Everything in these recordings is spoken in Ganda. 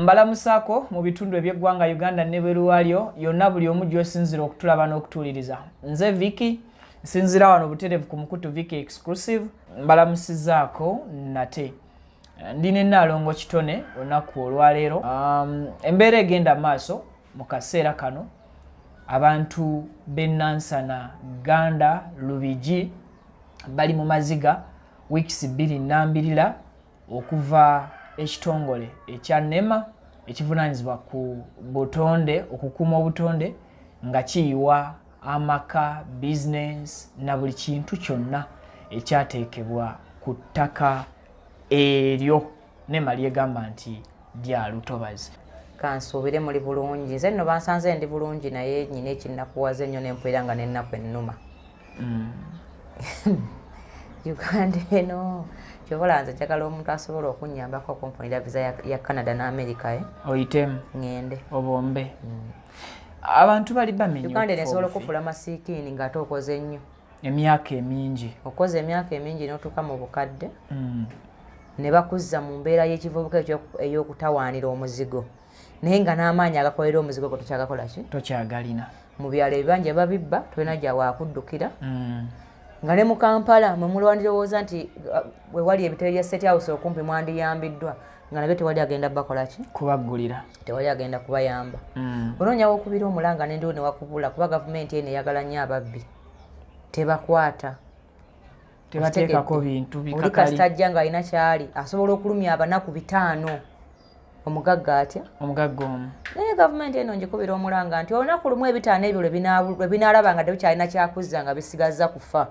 Mbalamusako mu bitundu eby'eggwanga Uganda ne bweruwalyo yonna buli omu gy'osinzira okutulaba n'okutuuliriza. Nze Vicky nsinzira wano buterevu ku mukutu Vicky Exclusive. Mbalamusizaako nate. Ndine Nnaalongo Kitone olunaku olwaleero. Embeera egenda maaso mu kaseera kano abantu b'e Nansana, Ganda, Lubigi bali mu maziga weeks 2 nnambirira okuva ekitongole ekya NEMA ekivunaanyizibwa ku butonde okukuuma obutonde nga kiyiwa amaka, business na buli kintu kyonna ekyateekebwa ku ttaka eryo NEMA lyegamba nti lya lutobazi. Kansuubire muli bulungi. Nze nno bansanze ndi bulungi naye nyina ekinnakuwaza ennyo n'empulira nga n'ennaku ennuma. Uganda eno kyobola nze njagala omuntu asobola okunnyambako okumfunira visa ya Canada n'Amerika. Oyitemu ngende obombe. Abantu bali bamenye Uganda nesobola okufula masiikini ng'ate okoze nnyo emyaka emingi. Okoze emyaka emingi n'otuuka mu bukadde ne bakuzza mu mbeera y'ekivubuka ey'okutawaanira omuzigo naye nga n'amaanyi agakolera omuzigo gwe tokyagakola ki? Tokyagalina. Mu byalo ebibanja babibba tolina gya waakuddukira. Nga ne mu Kampala mwe mulwandirowooza nti bwe wali ebitebe bya State House okumpi mwandiyambiddwa nga nabyo tewali agenda bakola ki? Kubaggulira. Tewali agenda kubayamba. Onoonya wokubira omulanga n'endiwo ne wakubula kuba gavumenti eno eyagala nnyo ababbi. Tebakwata. Tebateekako bintu bikakali. Oli kasita ajja ng'alina kyali asobola okulumya abanaku 5 omugagga atya? Omugagga omu. Naye gavumenti eno ngikubira omulanga nti olunaku lumu 5 ebyo lwe binaalaba nga tebikyalina kyakuzza nga bisigazza kufa.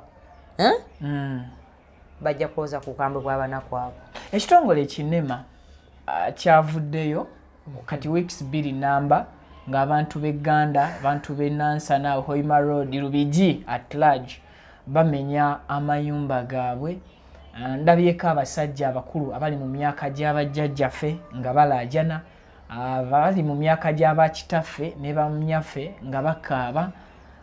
Bajja kwoza ku kambe bw'abanaku abo. Ekitongole ekinema kyavuddeyo kati weeks 2 namba ng'abantu b'e Ganda, abantu b'e Nansana, Hoima Road, Lubigi at large bamenya amayumba gaabwe. Ndabyeko abasajja abakulu abali mu myaka gy'abajjajjaffe nga balaajana, abali mu myaka gy'abakitaffe ne bamyaffe nga bakaaba,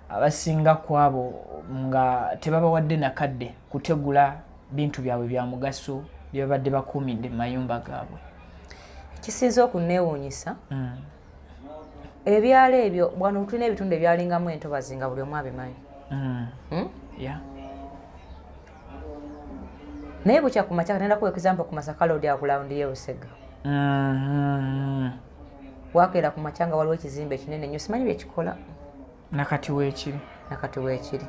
abasinga ku abo nga tebabawadde nakadde kutegula bintu byabwe bya mugaso bye babadde bakuumidde mu mayumba gaabwe. Kisinze okunneewuunyisa ebyalo ebyo wano tulina ebitundu ebyalingamu entobazi nga buli omu abimanyi. Naye bukya ku makya katenda ku example ku Masaka Road ya kulawundi y'e Busega. Wakeera ku makya nga waliwo ekizimbe kinene nnyo simanyi bye kikola. Nakati weekiri. Nakati weekiri.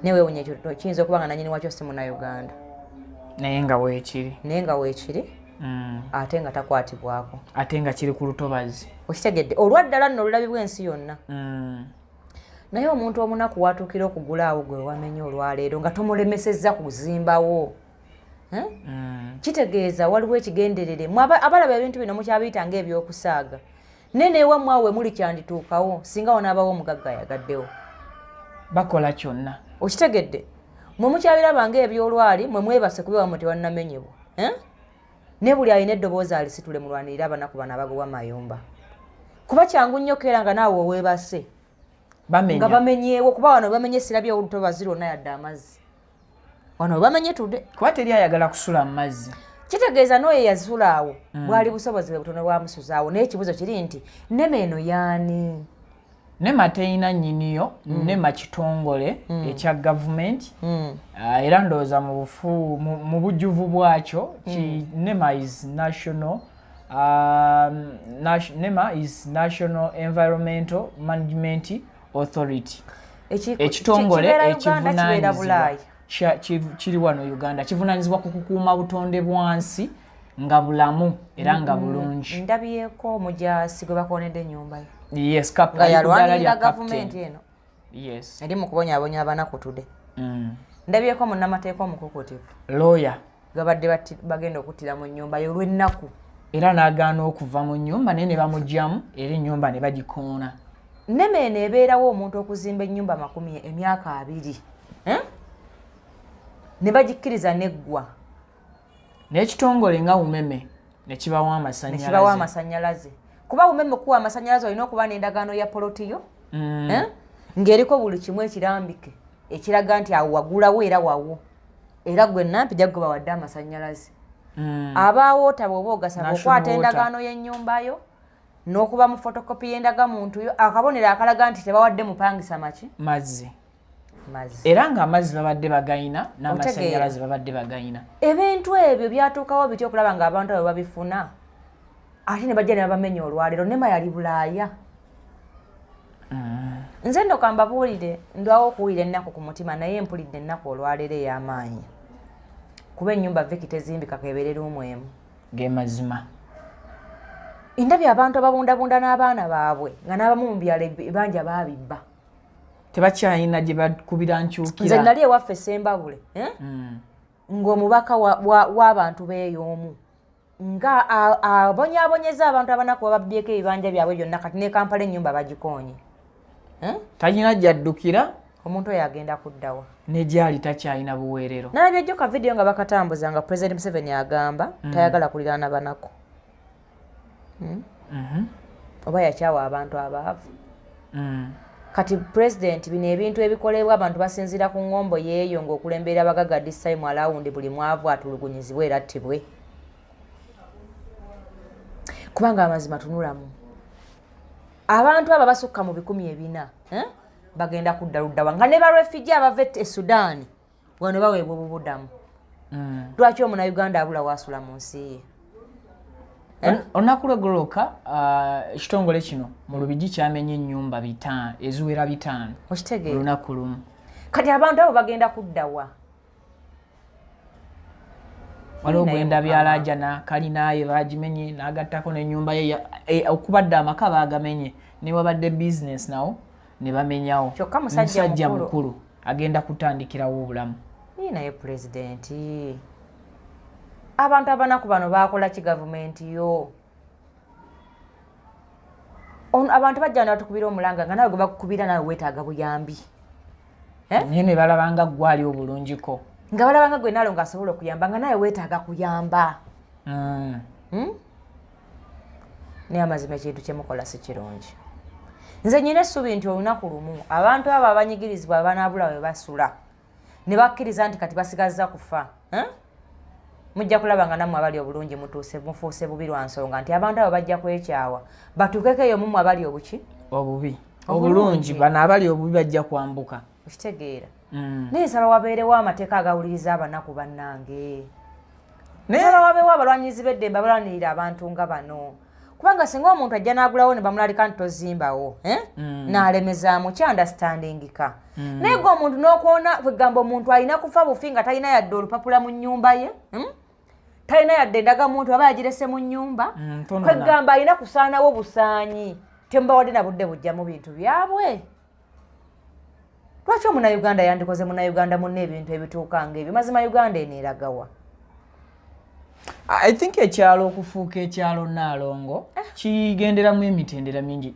Naye weewuunya ekyo kiyinza okuba nga nannyini wakyo si Munnayuganda. Naye nga weekiri. Naye nga weekiri. Ate nga takwatibwako. Ate nga kiri ku lutobazi. Okitegedde olwaddala nno olulabibwa ensi yonna. Naye omuntu omunaku watuukira okugula awo gwe wamenya olwaleero nga tomulemesezza kuzimbawo. Kitegeeza waliwo ekigenderere abalaba ebintu bino mukyabiyita ng'ebyokusaaga nene ewammwe awo muli kyandituukawo singa wanaabawo omugagga ayagaddewo bakola kyonna. Okitegedde mwe mukyabiraba ng'ebyolwali mwe mwebase kubewa mwe tewannamenyebwa ne buli alina eddoboozi alisitule mulwanirira abanaku bano abagoba mayumba kuba kyangu nnyo keera nga naawe weebase nga bamenyeewo kuba wano bamenye sirabyewo olutobazi lwonna yadde amazzi wano bamenye tudde kuba teri ayagala kusula mu mazzi. Kitegeeza n'oyo yazula awo bwali busobozi bwe butono bwamusuzaawo naye ekibuzo kiri nti NEMA eno yaani? NEMA teyina nnyiniyo. NEMA kitongole ekya gavumenti era ndowooza mu bujjuvu bwakyo NEMA is National Environmental Management Authority. Ekitongole ekivunaanyizibwa kiri wano Uganda kivunaanyizibwa ku kukuuma butonde bwansi nga bulamu era nga bulungi. Ndabyeko omujaasi gwe bakoonedde ennyumba ye. Yes, nga yalwanirira gavumenti eno. Yes. Eri mu kubonyaabonya abanaku tudde. Ndabyeko munnamateeka omukukutivu. Lawyer. Gabadde bagenda okuttira mu nnyumba ye olw'ennaku. Era n'agaana okuva mu nnyumba naye ne bamugyamu era ennyumba ne bagikoona. NEMA eno ebeerawo omuntu okuzimba ennyumba 20 emyaka 2. Ne bagikkiriza neggwa. N'ekitongole nga UMEME ne kibawa amasannyalaze. Kuba UMEME kuwa amasannyalaze olina okuba n'endagaano ya polotiyo ng'eriko buli kimu ekirambike ekiraga nti awo wagulawo era wawo era gwe nampi jja kuba wadde amasannyalaze. abaawoota bw'oba ogasaba okwata endagaano y'ennyumba yo n'okuba mu fotokopi y'endagamuntu yo akabonero akalaga nti tebawadde mupangisa mazzi era ng'amazzi babadde bagayina n'amasannyalaze babadde bagayina. Ebintu ebyo byatuukawo bityo okulaba ng'abantu abo babifuna ate ne bajja ne babamenya olwaleero nema yali Bulaaya. Nze nno kambabuulire ndwawo okuwulira ennaku ku mutima naye mpulidde ennaku olwaleero ey'amaanyi kuba ennyumba Vicky tezimbika kebeerera omwemu ge mazima. Ndabye abantu ababundabunda n'abaana baabwe nga n'abamu mu byalo ebanja baabibba tebakyalina gye bakubira nkyukira. Nze nali ewaffe Sembabule ng'omubaka w'abantu beey'omu nga abonyaabonyeza abantu abanaku bababbyeko ebibanja byabwe byonna kati ne Kampala ennyumba bagikoonye. Talina gy'addukira omuntu oyo agenda kuddawa n'egyali takyalina buweerero. Nalabye jjo ka vidiyo nga bakatambuza nga President Museveni agamba tayagala kuliraana banako oba yakyawa abantu abaavu. Kati President bino ebintu ebikolebwa abantu basinziira ku ngombo yeeyo ng'okulembera abagaga this time around buli mwavu atulugunyizibwe era attibwe kubanga amazima tunulamu. Abantu aba basukka mu 400 bagenda kuddaruddawa nga ne ba refugee abava e Sudan wano baweebwa obubudamu. Lwaki Omunnayuganda abula waasula mu nsi ye? Olunaku lw'egolooka ekitongole kino mu Lubigi kyamenye ennyumba 5 eziwera 5 okitegeera olunaku lumu. Kati abantu abo bagenda kuddawa. Waliwo Gwenda Byalajana kalinaye bagimenye n'agattako n'ennyumba ye okubadde amaka baagamenye ne wabadde business nawo ne bamenyawo. Kyokka musajja mukulu agenda kutandikirawo obulamu. Naye President abantu abanaku bano bakola ki gavumenti yo? Abantu bajja natukubira omulanga nga nawe gwe bakukubira nawe weetaaga buyambi. Naye ne balabanga gwali obulungiko. Nga balabanga gwe nalo ng'asobola okuyamba nga nawe weetaaga kuyamba. Naye amazima ekintu kye mukola si kirungi. Nze nnyina essuubi nti olunaku lumu abantu abo abanyigirizibwa abanaabula we basula ne bakkiriza nti kati basigazza kufa. Mujja kulaba nga nammwe abali obulungi mufuuse bubi lwa nsonga nti abantu abo bajja kwekyawa batuukeko eyo mumwe abali obuki obubi obulungi bano abali obubi bajja kwambuka. Okitegeera naye nsaba wabeerewo amateeka agawuliriza abanaku bannange. Nsaba wabeewo abalwanyizi b'eddembe abalwanirira abantu nga bano kubanga singa omuntu ajja n'agulawo ne bamulalika nti tozimbawo n'alemezaamu kya understandingika. Naye gwe omuntu n'okwona kwegamba omuntu alina kufa bufi nga talina yadde olupapula mu nnyumba ye talina yadde endagamuntu aba yagirese mu nnyumba kwegamba alina kusaanawo busaanyi tembawadde na budde bujja mu bintu byabwe. Lwaki Omunnayuganda yandikoze Munnayuganda munne ebintu ebituuka ng'ebyo? Mazima Uganda eneeragawa. I think ekyalo okufuuka ekyalo Nnaalongo kigenderamu emitendera mingi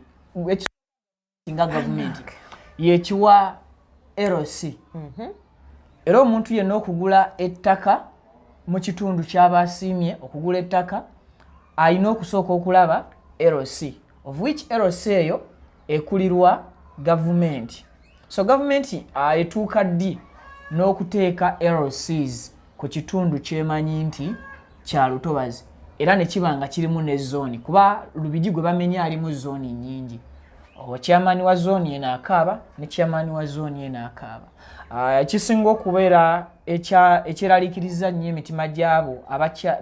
nga gavumenti yekiwa LC. Era omuntu yenna okugula ettaka mu kitundu ky'abasiimye okugula ettaka alina okusooka okulaba LC of which LC eyo ekulirwa gavumenti. So gavumenti etuuka ddi n'okuteeka LCs ku kitundu kyemanyi nti kya lutobazi era ne kibanga kirimu ne zooni kuba Lubigi gwe bamenya alimu zooni nnyingi. Chairman wa zooni eno akaaba ne chairman wa zooni eno akaaba. Ekisinga okubeera ekiraliikiriza nnyo emitima gy'abo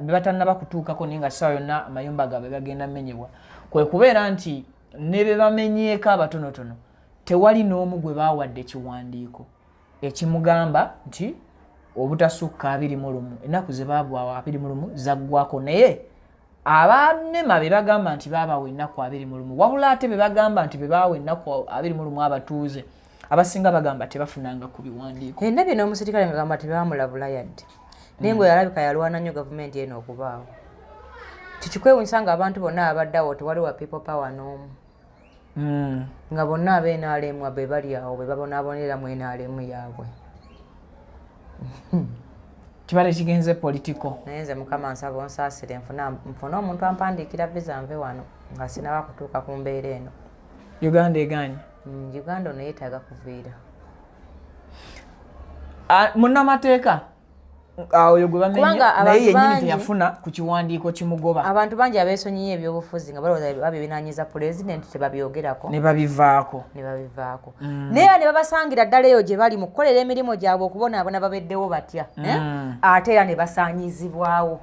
be batannaba kutuukako naye nga ssaawa yonna amayumba gaabwe gagenda menyebwa kwe kubeera nti ne be bamenyeeko abatonotono tewali n'omu gwe baawadde ekiwandiiko ekimugamba nti obutasukka 21 ennaku ze baabwawo 21 zaggwako. Naye abanema be bagamba nti baabawa ennaku 21 wabula ate be bagamba nti be baawa ennaku 21 abatuuze abasinga bagamba tebafunanga ku biwandiiko. Endabye n'omusirikale nga gamba tebaamulabula yadde naye ngo yalabika yalwana nnyo gavumenti eno okubaawo. Kikikwewuunyisa nga abantu bonna abaddawo tewaliwo people power n'omu nga bonna ab'NRM be bali awo be babonaabonera mu NRM yaabwe. Kibale kigenze politiko. Naye nze Mukama nsaba onsaasire nfune omuntu ampandiikira visa nve wano nga sinaba kutuuka ku mbeera eno. Uganda egaanye. Uganda ono yeetaaga kuviira. Munnamateeka oyo gwe bamenye naye yennyini teyafuna ku kiwandiiko kimugoba. Abantu bangi abeesonyiye ebyobufuzi nga balowooza babibinaanyiza pulezidenti tebabyogerako ne babivaako. Naye ne babasangira ddala eyo gye bali mu kukolera emirimu gyabwe okubonaabona babeddewo batya ate era ne basaanyizibwawo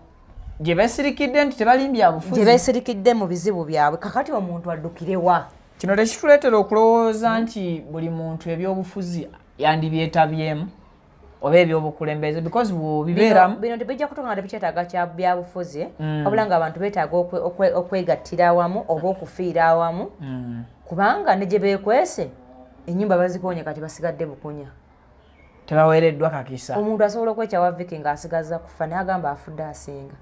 gye beesirikidde nti tebali byabufuzi, gye beesirikidde mu bizibu byabwe. Kakati omuntu addukirewa. Kino tekituleetera okulowooza nti buli muntu ebyobufuzi yandibyetabyemu oba ebyobukulembeze because bwobibeeramu bino tebijja kutuuka nga tebikyetaaga kya byabufuzi wabula nga abantu beetaaga okwegattira awamu oba okufiira awamu kubanga ne gye beekwese ennyumba bazikoonye kati basigadde bukunya, tebaweereddwa kakisa. Omuntu asobola okwekyawa Vicky ng'asigaza kufa n'agamba afudde asinga.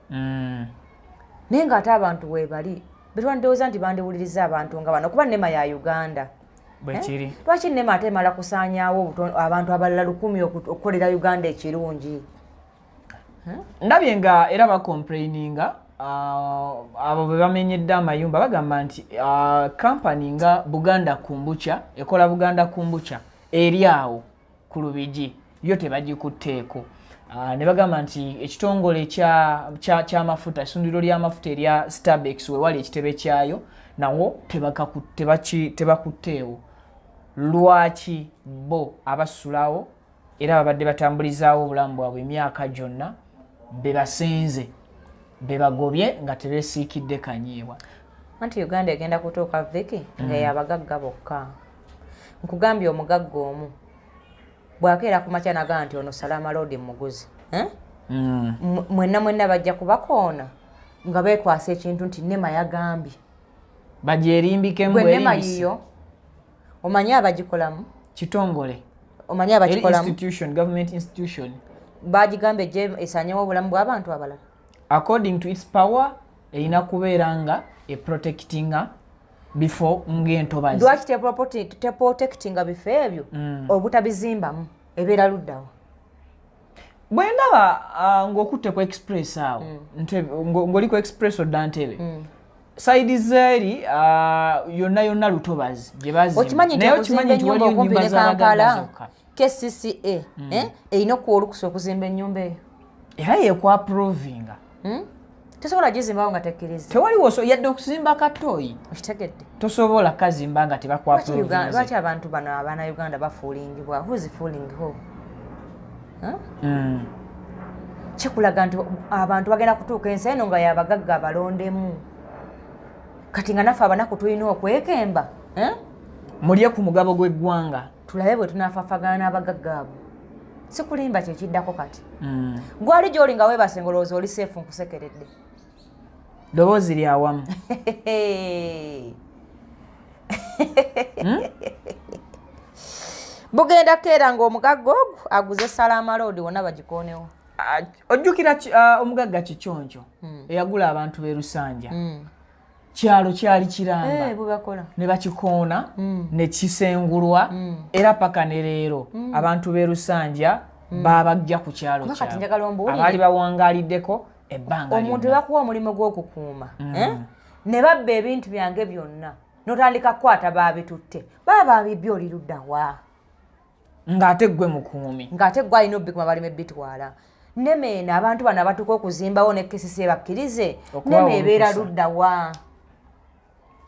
Naye ng'ate abantu weebali betwandowooza nti bandiwuliriza abantu nga bano kuba nnema ya Uganda bwekiri. Lwaki nnema ate emala kusaanyaawo abantu abalala 100 okukolera Uganda ekirungi? Ndabye nga era bakomplaininga abo be bamenyedde amayumba bagamba nti kampani nga Buganda Kumbucha ekola Buganda Kumbucha eri awo ku Lubigi yo tebagikutteeko. Ne bagamba nti ekitongole ky'amafuta essundiro ly'amafuta erya Starbex we wali ekitebe kyayo nawo tebakutteewo. Lwaki bo abasulawo era babadde batambulizaawo obulamu bwabwe emyaka gyonna bebasenze bebagobye nga tebeesiikidde kanyiibwa? Anti Uganda egenda kutuuka Vicky nga yabagagga bokka. Nkugambye omugagga omu bw'akeera ku makya naga nti ono Salama Road muguzi mwenna bajja kubakoona nga beekwasa ekintu nti nnema yagambye bagyerimbikemu nnema yiyo. Omanyi abagikolamu kitongole, omanyi abakikolamu government institution bagigambye gye esaanyewo obulamu bw'abantu abalala according to its power erina kubeera nga protectinga before ng'entobazi. Lwaki teprotectinga bifo ebyo obutabizimbamu ebeera luddawa? Bwe ndaba ng'okutte ku express awo ng'oli ku express odda Ntebe side zeeri yonna lutobazi gye bazimba. Naye okimanyi nti waliyo ennyumba z'Abaganda KCCA erina okuwa olukusa okuzimba ennyumba eyo era yeekwaprovinga. Tosobola gizimbawo nga tekkiriza. Tewaliwo yadde okuzimba katooyi okitegedde tosobola kazimba nga tebakwaprovinze. Lwaki abantu bano abaana Uganda bafuulingibwa? Who's fooling who? Kikulaga nti abantu bagenda kutuuka ensi eno nga yabagagga abalondemu. Kati nga naffe abanaku tulina okwekemba mulye ku mugabo gw'eggwanga tulabe bwe tunaafafagana n'abagagga abo. Sikulimba kyekiddako kati gwali gy'oli nga weebase ngolowooza oli seefu nkusekeredde ddoboozi lyawamu. Bugenda keera ng'omugagga ogwo aguze Salama Road wonna bagikoonewo. Ojjukira omugagga Kikyonjo eyagula abantu b'e Lusanja kyalo kyali kiramba ne bakikoona ne kisengulwa era paka ne leero abantu b'e Lusanja babajja ku kyalo kyalo abaali bawangaliddeko ebbanga omuntu bakuwa omulimu gw'okukuuma ne babba ebintu byange byonna n'otandika kukwata baabitutte baba babibye oli luddawa ng'ate ggwe mukuumi ng'ate ggwe alina obbikuma balime ebbitwala. Nemeena abantu bano abatuuka okuzimbawo ne KCCA bakkirize neme ebeera luddawa?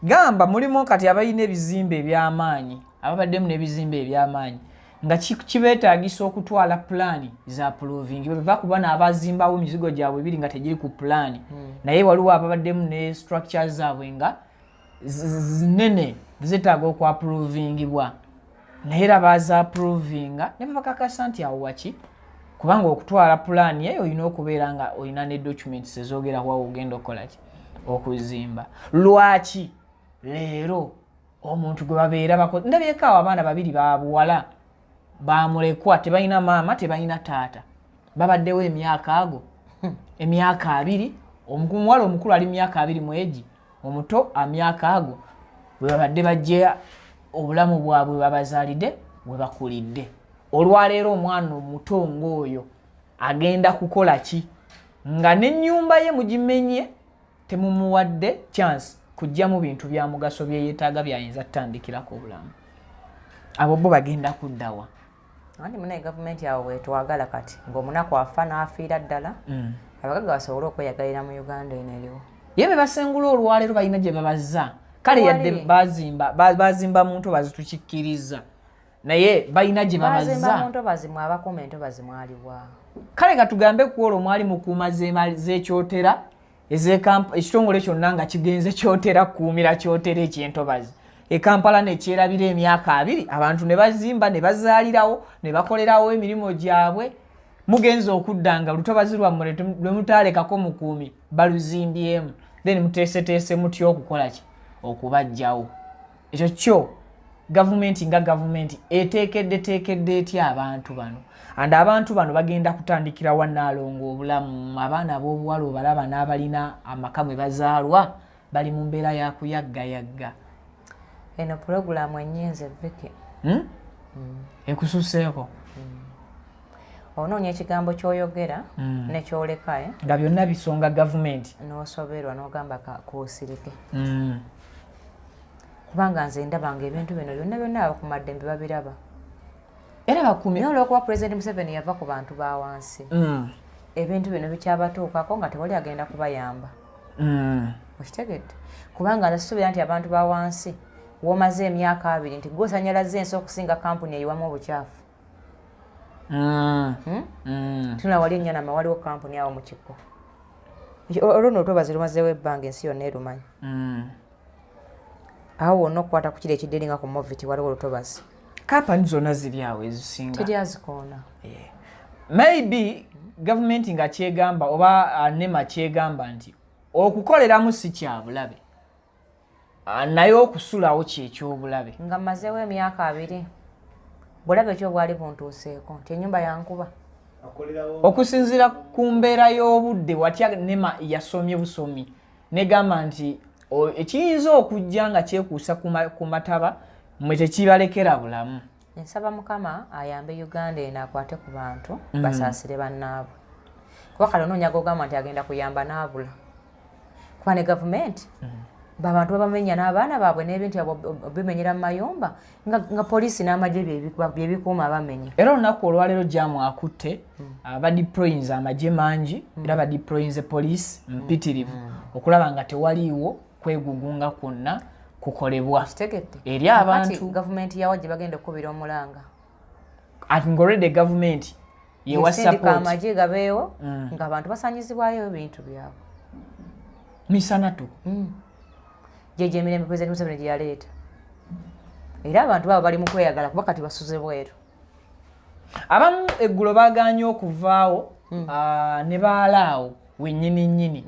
Gamba mulimu kati abalina ebizimbe eby'amaanyi ababaddemu n'ebizimbe eby'amaanyi nga kibeetaagisa okutwala pulaani za proving bava kuba n'abazimbawo emizigo gyabwe ebiri nga tegiri ku pulaani naye waliwo ababaddemu ne structures zaabwe nga zinene zetaaga okwaprovingibwa naye era bazaaprovinga ne babakakasa nti awo waki kubanga okutwala pulaani eyo olina okubeera nga olina ne documents ezoogera wawo ogenda okukolaki okuzimba. Lwaki leero omuntu gwe babeera bakoze ndabyeko awo abaana babiri babuwala bamulekwa tebalina maama tebalina taata babaddewo emyaka ago emyaka 2 omuwala omukulu ali myaka 2 mwegi omuto amyaka ago bwe babadde bajja obulamu bwabwe babazaalidde bwe bakulidde. Olwaleero omwana omuto ng'oyo agenda kukola ki nga n'ennyumba ye mugimenye temumuwadde chance kujjamu bintu bya mugaso bye yeetaaga byayinza tutandikirako obulamu. Abo bo bagenda kuddawa andi munaye gavumenti yawe bwetwagala kati ng'omunaku afa n'afiira ddala abagagga basobole okweyagalira mu Uganda eno eriwo ye be basengula olwaleero balina gye babazza kale yadde bazimba mu ntobazi tukikkiriza naye balina gye babazza mu ntobazi mwe abakuuma entobazi mwaliwa kale katugambe ku olwo mwali mukuuma z'ekyotera ekitongole kyonna nga kigenze kyotera kuumira kyotera ekyentobazi Kampala nekyerabira emyaka 2 abantu ne bazimba ne bazaalirawo ne bakolerawo emirimu gyabwe mugenza okuddanga lutobazi lwammwe lwe mutaalekako mukuumi baluzimbyemu then muteeseteese mutya okukola ki okubajjawo ekyo kyo gavumenti nga gavumenti eteekedde etya abantu bano and abantu bano bagenda kutandikira wannaalongo obulamu abaana b'obuwala obalaba n'abalina amaka mwe bazaalwa bali mu mbeera ya kuyaggayagga eno pulogulaamu ennyinza Vicky ekususeeko onoonya ekigambo ky'oyogera nekyoleka nga byonna bisonga gavumenti n'osoberwa n'ogamba kuusirike kubanga nze ndabanga ebintu bino byonna abakumaddembe babiraba era bakumi naye olw'okuba President Museveni yava ku bantu ba wansi ebintu bino bikyabatuukako nga tewali agenda kubayamba okitegedde kubanga nze suubira nti abantu ba wansi womaze emyaka 2 nti gwosanyalaze ensi okusinga kampuni eyiwamu obukyafu tuna wali ennyana waliwo kampuni awo mu kikko olwo otobazi lumazeewo ebbanga ensi yonna erumanyi awo wonna okukwata ku kiri ekidderi nga ku moviti waliwo olutobazi kampani zonna ziri awo ezisinga teri azikoona maybe gavumenti nga kyegamba oba nema kyegamba nti okukoleramu si kyabulabe naye okusulawo kyekyobulabe nga mmazeewo emyaka 2 bulabe ekyo bwali buntuuseeko nti ennyumba yankuba okusinziira ku mbeera y'obudde watya nema yasomye busomi negamba nti ekiyinza okujja nga kyekuusa ku mataba mwe tekibalekera bulamu nsaba mukama ayambe Uganda eno akwate ku bantu basaasire bannaabwe kuba kale onoonya gogamba nti agenda kuyamba n'abula kuba ne gavumenti babantu babamenya n'abaana baabwe n'ebintu bimenyera mu mayumba nga poliisi n'amagye byebikuuma bamenya era olunaku olwaleero jamu akutte badiployinze amagye mangi era badiployinze poliisi mpitirivu okulaba nga tewaliiwo kwegugunga kwonna kukolebwa eri abantu gavumenti yawa gye bagenda okukubira omulanga ati ng'olwedde gavumenti yewa support amagye gabeewo ng'abantu basanyizibwayo ebintu byabwe misanatu jeje emirembe President Museveni gye yaleeta era abantu babo bali mu kweyagala kuba kati basuze bweru abamu eggulo baganye okuvaawo ne baalaawo wennyini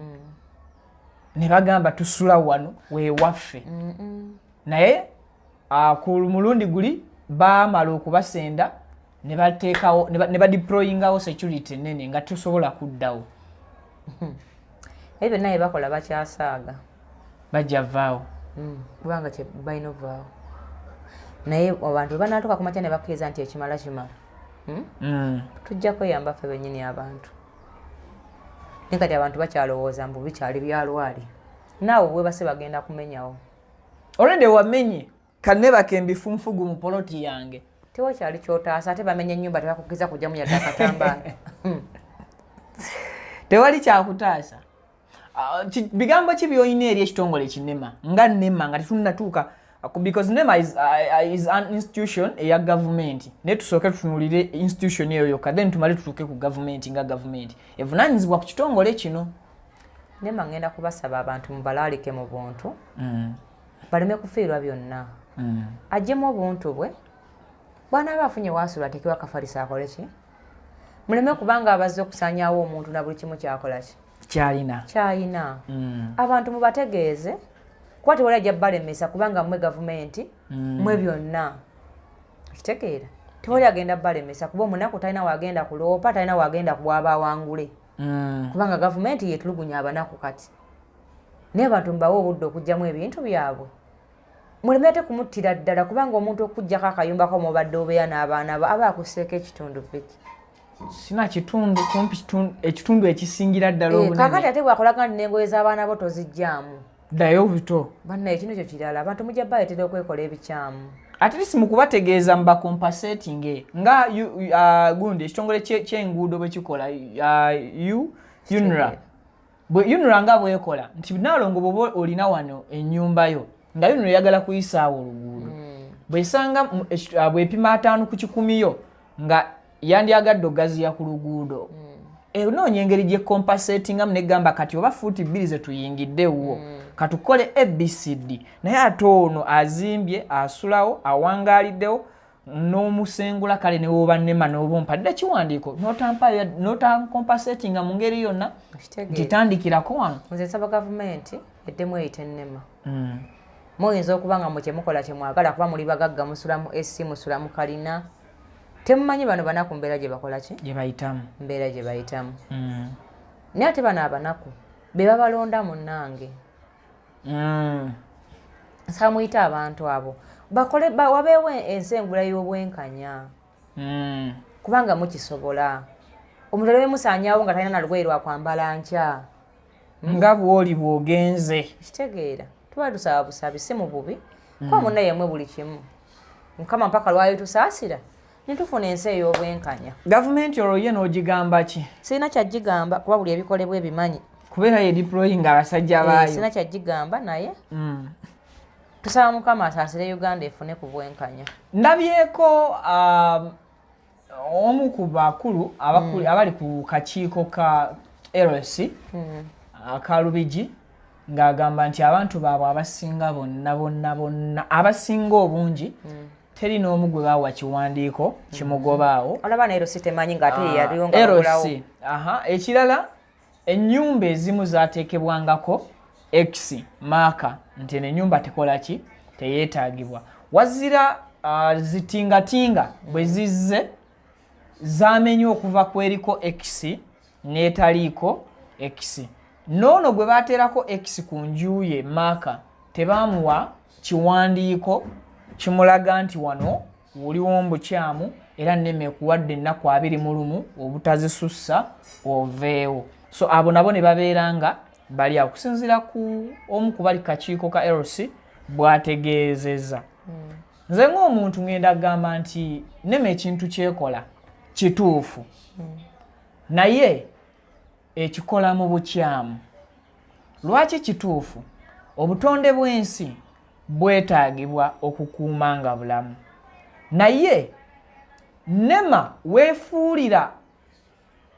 ne bagamba tusula wano weewaffe naye ku mulundi guli baamala okubasenda ne bateekawo ne badiployingawo security nene nga tusobola kuddawo ebyo naye bakola bakyasaaga bajja vaawo kubanga kye balina ovaawo naye abantu banaatuka ku makya ne bakkiriza nti ekimala kimala tujja kweyamba ffe bennyini abantu naye kati abantu bakyalowooza mbu bikyali byalwali naawe bwebase bagenda kumenyawo olwedde wamenye kanebaka embifunfugu mu poloti yange tewakyali kyotaasa ate bamenye ennyumba tebakukkiza kujjamu yadde akatambaala tewali kyakutaasa bigambo ki byolina eri ekitongole kinema nga nema nga tetunnatuuka because nema is an institution eya gavumenti naye tusooke tutunulire institution eyo yokka then tumale tutuuke ku gavumenti nga gavumenti evunaanyizibwa ku kitongole kino nema ngenda kubasaba abantu mubalaalike mu buntu baleme kufiirwa byonna ajjemu obuntu bwe bw'anaaba afunye waasula ateekebwa kafalisa akole ki muleme kubanga abazze okusaanyaawo omuntu na buli kimu kyakola ki kyalina abantu mubategeeze kuba tewali ajja balemesa kubanga mmwe gavumenti mmwe byonna okitegeera tewali agenda balemesa kuba omunaku talina wagenda kuloopa talina wagenda kubwaba awangule kubanga gavumenti yetulugunya abanaku kati naye abantu mubawe obudde okugjamu ebintu byabwe muleme ate kumuttira ddala kubanga omuntu okuggyako akayumbako mubadde obeera n'abaana aba akuseeko ekitundu Vicky sina kitundu kumpi ekitundu ekisingira ddala obunene kakati ate bwakolaga nti n'engoye z'abaana bo tozijjaamu ddayo buto bannaye kino kyo kirala abantu mujja baletera okwekola ebikyamu at least mukubategeeza mba compensating nga gundi ekitongole ky'enguudo bwe kikola UNRA UNRA nga bwekola nti Nalongo bw'oba olina wano ennyumba yo nga UNRA eyagala kuyisaawo oluguudo bw'esanga bw'epima 5 ku 100 yo nga yandyagadde ogaziya ku luguudo enoonya engeri gye compensatingamu negamba kati oba fuuti 2 ze tuyingiddewo katukole ABCD naye ate ono azimbye asulawo awangaaliddewo n'omusengula kale ne woba nnema n'obumpadde kiwandiiko notancompensatinga mu ngeri yonna gitandikirako wano nze nsaba gavumenti eddemu eyita ennema muyinza okuba nga mukyemukola kyemwagala kuba muli bagagga musulamu esi musulamu kalina temumanyi bano banaku mbeera gye bakola ki mbeera gye bayitamu naye ate bano abanaku be babalonda munnange samuyita abantu abo bakole wabeewo ensengula y'obwenkanya kubanga mukisobola omuntu olebe musaanyaawo nga talina na lugoye lwakwambala nkya nga bw'oli bw'ogenze kitegeera tuba tusaba busabi si mu bubi kuba munna yemwe buli kimu mukama mpaka lwayo tusaasira netufuna ensi ey'obwenkanya gavumenti olwo ye n'ogigamba ki sirina kyagigamba kuba buli ebikolebwa ebimanyi kubeera ye deploying abasajja baayo sirina kyagigamba naye tusaba mukama asaasire Uganda efune ku bwenkanya ndabyeko omu ku bakulu abali ku kakiiko ka LC aka Lubigi ng'agamba nti abantu baabwe abasinga bonna abasinga obungi teri n'omu gwe baawa kiwandiiko kimugobaawo olaba ne LC temanyi ng'ate yaliyo nga bagulawo ekirala ennyumba ezimu zaateekebwangako X maaka nti ennyumba tekola ki teyeetaagibwa wazira zitingatinga bwe zizze zaamenye okuva ku eriko X n'etaliiko X noono gwe baateerako X ku njuye maaka tebaamuwa kiwandiiko kimulaga nti wano wuliwo mbukyamu era nneme ekuwadde ennaku 21 obutazisussa oveewo so abo nabo ne babeera nga bali akusinziira ku omu ku bali kakiiko ka LC bw'ategeezezza nze ng'omuntu ngenda kugamba nti nneme ekintu kyekola kituufu naye ekikola mu bukyamu lwaki kituufu obutonde bw'ensi bwetaagibwa okukuuma nga bulamu naye nema weefuulira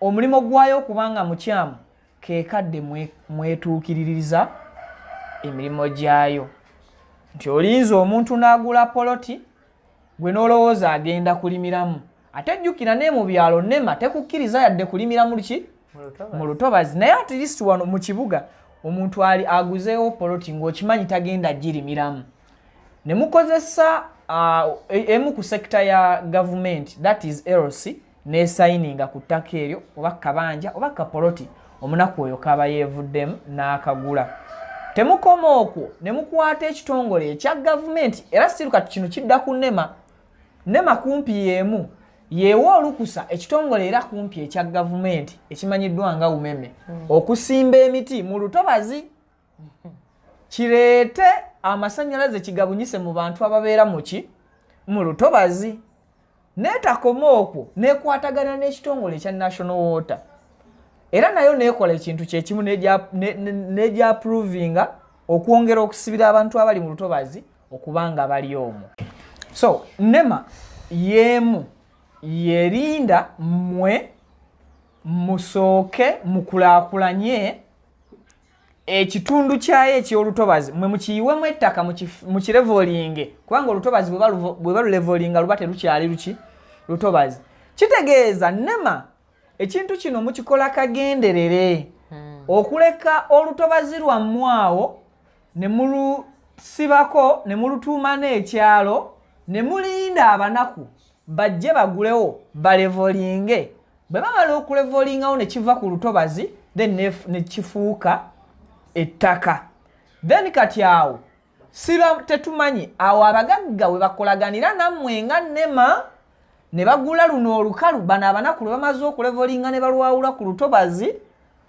omulimu gwayo okubanga mukyamu keekadde mwetuukiririza emirimu gyayo nti olinza omuntu n'agula poloti gwe n'olowooza agenda kulimiramu ate jjukira ne mu byalo nema tekukkiriza yadde kulimiramu mu lutobazi naye at least wano mu kibuga omuntu ali aguzeewo poloti ng'okimanyi tagenda girimiramu ne mukozesa emu ku sekita ya gavumenti that is LC nesayininga ku ttaka eryo oba kabanja oba kapoloti omunaku oyo kaba yeevuddemu n'akagula temukoma okwo ne mukwata ekitongole ekya gavumenti era siru kati kino kidda ku nema kumpi y'emu yeewa olukusa ekitongole era kumpi ekya gavumenti ekimanyiddwa nga umeme okusimba emiti mu lutobazi kireete amasannyalaze kigabunyise mu bantu ababeera mu lutobazi neetakoma okwo neekwatagana n'ekitongole ekya National Water era nayo neekola ekintu kyekimu n'egyaprovinga okwongera okusibira abantu abali mu lutobazi okubanga bali omwo so nema yeemu yerinda mmwe musooke mukulaakulanye ekitundu kyayo eky'olutobazi mwe mukiyiwemu ettaka mukirevolinge kubanga olutobazi bwe balulevolinga luba terukyali lutobazi kitegeeza nema ekintu kino mukikola kagenderere okuleka olutobazi lwammwe awo ne mulusibako ne mulutuuma n'ekyalo ne mulinda abanaku bajje bagulewo balevolinge bwe bamala okulevolingawo ne kiva ku lutobazi then ne kifuuka ettaka then kati awo siba tetumanyi awo abagagga we bakolaganira nammwe nga nema ne bagula luno olukalu bano abanaku lwe bamaze okulevolinga ne balwawula ku lutobazi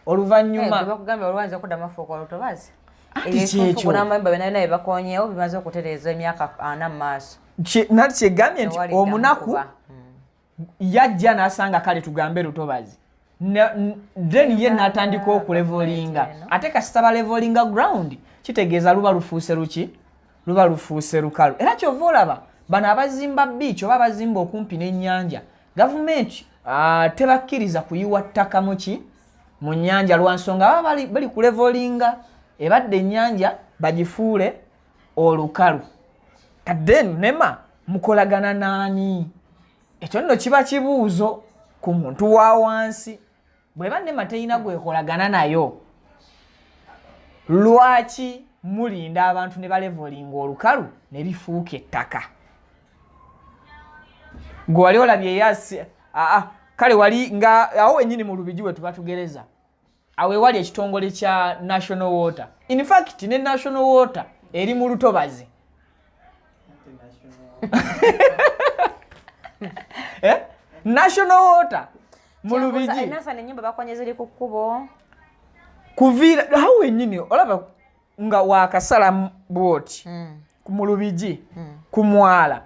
oluvannyuma bakugambye olwanza okudda mafuuka olutobazi ebinfuufu kunamba benayo naye bakonyeewo bimaze okutereeza emyaka 4 mu maaso kyegambye nti omunaku yajja n'asanga kale tugambe Lutobazi then ye n'atandika okulevolinga ate kasita balevolinga ground kitegeeza luba lufuuse luki luba lufuuse lukalu era kyova olaba bano abazimba beach oba abazimba okumpi n'ennyanja gavumenti tebakkiriza kuyiwa ttaka mu nnyanja lwa nsonga baba bali kulevolinga ebadde ennyanja bagifuule olukalu kadde NEMA mukolagana naani ekyo nno kiba kibuuzo ku muntu wa wansi bweba NEMA teyina gwekolagana nayo lwaki mulinda abantu ne balevolinga olukalu ne bifuuka ettaka gwe wali olabye yasi kale wali nga awo wennyini mu Lubigi we tubatugereza awe wali ekitongole kya National Water in fact ne National Water eri mu Lutobazi National Water mu Lubigi nasa ne nyumba bakonyezeri ku kkubo kuvira awo wennyini olaba nga wakasala bwoti mu Lubigi ku mwala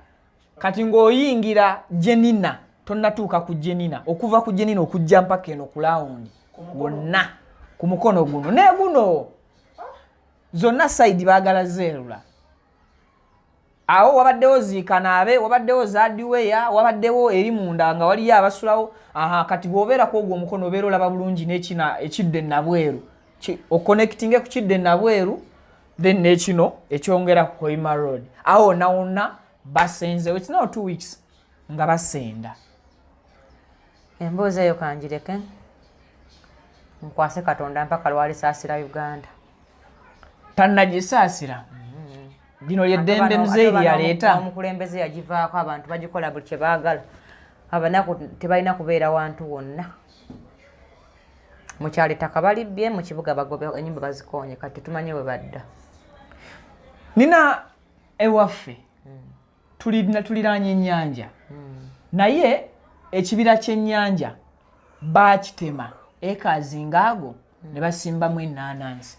kati ng'oyingira Jenina tonnatuuka ku Jenina okuva ku Jenina okujja mpaka eno ku lawundi wonna ku mukono guno ne guno zonna side baagala zeerula awo wabaddewo ziikanaabe wabaddewo zaadiweya wabaddewo eri munda nga waliyo abasulawo kati bw'obeerako ogwo omukono obeera olaba bulungi n'ekina ekidde nabweru oconnectinge ku kidde nabweru then n'ekino ekyongera ku Hoima Road awo nawonna basenzewo it's now 2 weeks nga basenda emboozi eyo kanjireke nkwase Katonda mpaka lwalisaasira Uganda tannagisaasira lino lyeddembe muzeeri yaleeta omukulembeze yagivaako abantu bagikola buli kye baagala abanaku tebalina kubeera wantu wonna mukyalo ettaka balibbye mu kibuga bagobe ennyumba bazikonye kati tumanyi we badda nina ewaffe tuliraanye ennyanja naye ekibira ky'ennyanja baakitema ekazingaago ne basimbamu ennaanansi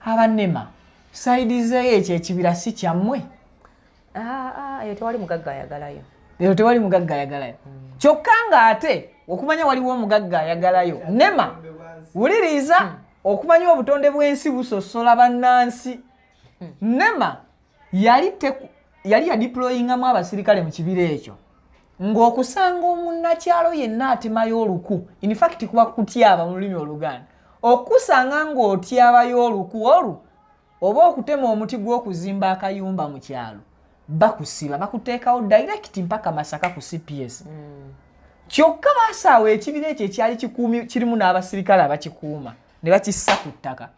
aba NEMA saidizeeyo ekyo ekibira si kyammwe eyo tewali mugagga ayagalayo eyo tewali mugagga ayagalayo kyokka ng'ate okumanya waliwo omugagga ayagalayo NEMA wuliriza okumanya obutonde bw'ensi busosola bannansi NEMA yali yadiployingamu abasirikale mu kibira ekyo ng'okusanga omunnakyalo yenna atemayo oluku in fact kuba kutyaba mu lulimi Oluganda okusanga ng'otyabayo oluku olwo oba okutema omuti gw'okuzimba akayumba mu kyalo bakusiba bakuteekawo direct mpaka Masaka ku CPS kyokka basaawo ekibira ekyo ekyali kirimu n'abasirikale abakikuuma ne bakissa ku ttaka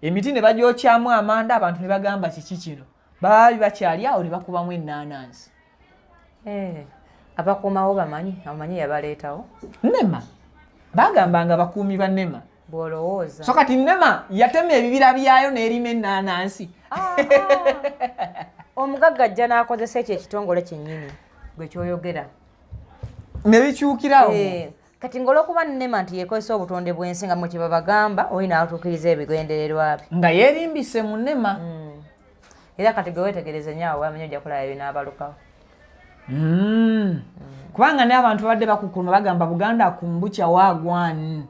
emiti ne bagyokyamu amanda abantu ne bagamba kiki kino baali bakyali awo ne bakubamu ennaanansi abakuumawo bamanyi yabaleetawo NEMA bagambanga bakuumi ba NEMA bw'olowooza so kati NEMA yatema ebibira byayo n'erima ennaanansi omugagga ajja n'akozesa ekyo ekitongole kyennyini gwe kyoyogera ne bikyukirawo kati ng'olwokuba NEMA nti yekozesa obutonde bw'ensi nga mwe kye babagamba olina atuukiriza ebigendererwa bye nga yeerimbise mu NEMA era kati gwe weetegereze nyaawe wamenye ojja kulaba ebinaabalukawo kubanga n'abantu babadde bakukuluma bagamba Buganda akumbucha wagwani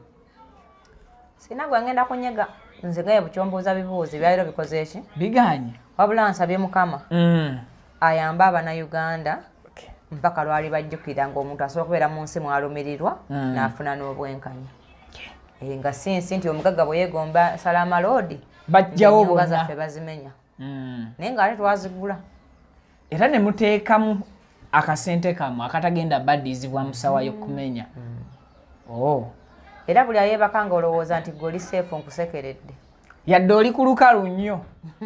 sina gwe ngenda kunyega nze gaye bukyombuuza bibuuzi byaliro bikoze eki biganye wabula nsabye Mukama ayamba Abannayuganda mpaka lwali bajjukira ng'omuntu asobola okubeera mu nsi mwalumirirwa n'afuna n'obwenkanya nga sinsi nti omugagga bwe yeegomba Salama Road bajjawo bonna zaffe bazimenya naye ng'ate twazigula era ne muteekamu akasente kamu akatagenda baddiizibwa musawa y'okumenya era buli ayeebaka ng'olowooza nti gwe oli seefu nkusekeredde yadde oli ku lukalu nnyo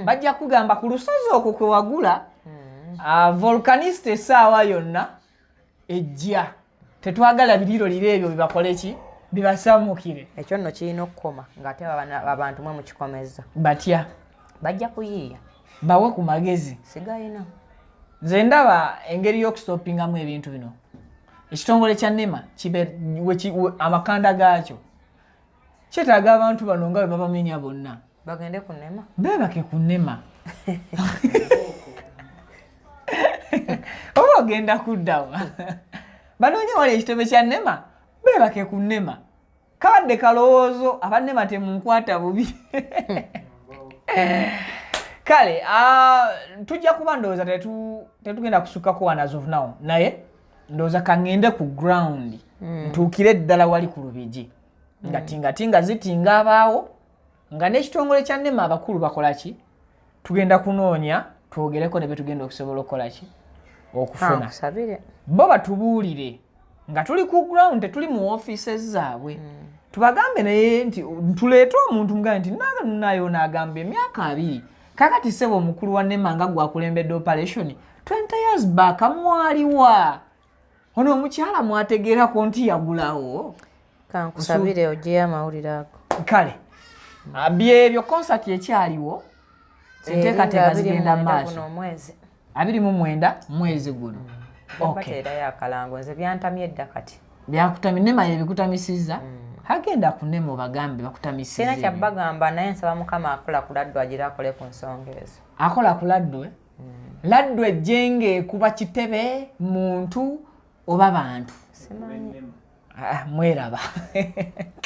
bajja kugamba ku lusozi okwo kwe wagula volcanist essaawa yonna ejja tetwagala biriro liro ebyo bibakole ki bibasamukire ekyo nno kirina okukoma ng'ate abantu mwe mukikomeza batya bajja kuyiiya bawe ku magezi sigayina nze ndaba engeri y'okustopingamu ebintu bino ekitongole kya NEMA amakanda gaakyo kyetaaga abantu bano nga bwe babamenya bonna bagende ku NEMA beebake ku NEMA oba ogenda kuddawa banoonya wali ekitebe kya nnema beebake ku nnema kabadde kalowoozo abannema temunkwata bubi kale tujja kuba ndowooza tetugenda kusukkako wana as of now naye ndowooza kaŋŋende ku ground ntuukire ddala wali ku lubigi nga tingatinga zitinga abaawo nga n'ekitongole kya nnema abakulu bakola ki tugenda kunoonya twogereko ne be tugenda okusobola okukola ki okufuna bo batubuulire nga tuli ku ground tetuli mu offices zaabwe tubagambe naye nti tuleete omuntu mugambe nti nayo n'agamba emyaka 2 kakati sebo omukulu wa nnema nga gwakulembedde operation 20 years back mwaliwa ono omukyala mwategeerako nti yagulawo kankusabire ojeyo amawulire ago kale byebyo concert ekyaliwo enteekateeka zigenda maaso 29 mwezi guno yakalango nze byantamye edda kati byakutamye nnema yebikutamisizza agenda ku nnema obagambe bakutamisizza sina kyabagamba naye nsaba mukama akola ku Laddu agira akole ku nsonga ezo akola ku Laddu Laddu ejjenge kuba kitebe muntu oba bantu simanyi mweraba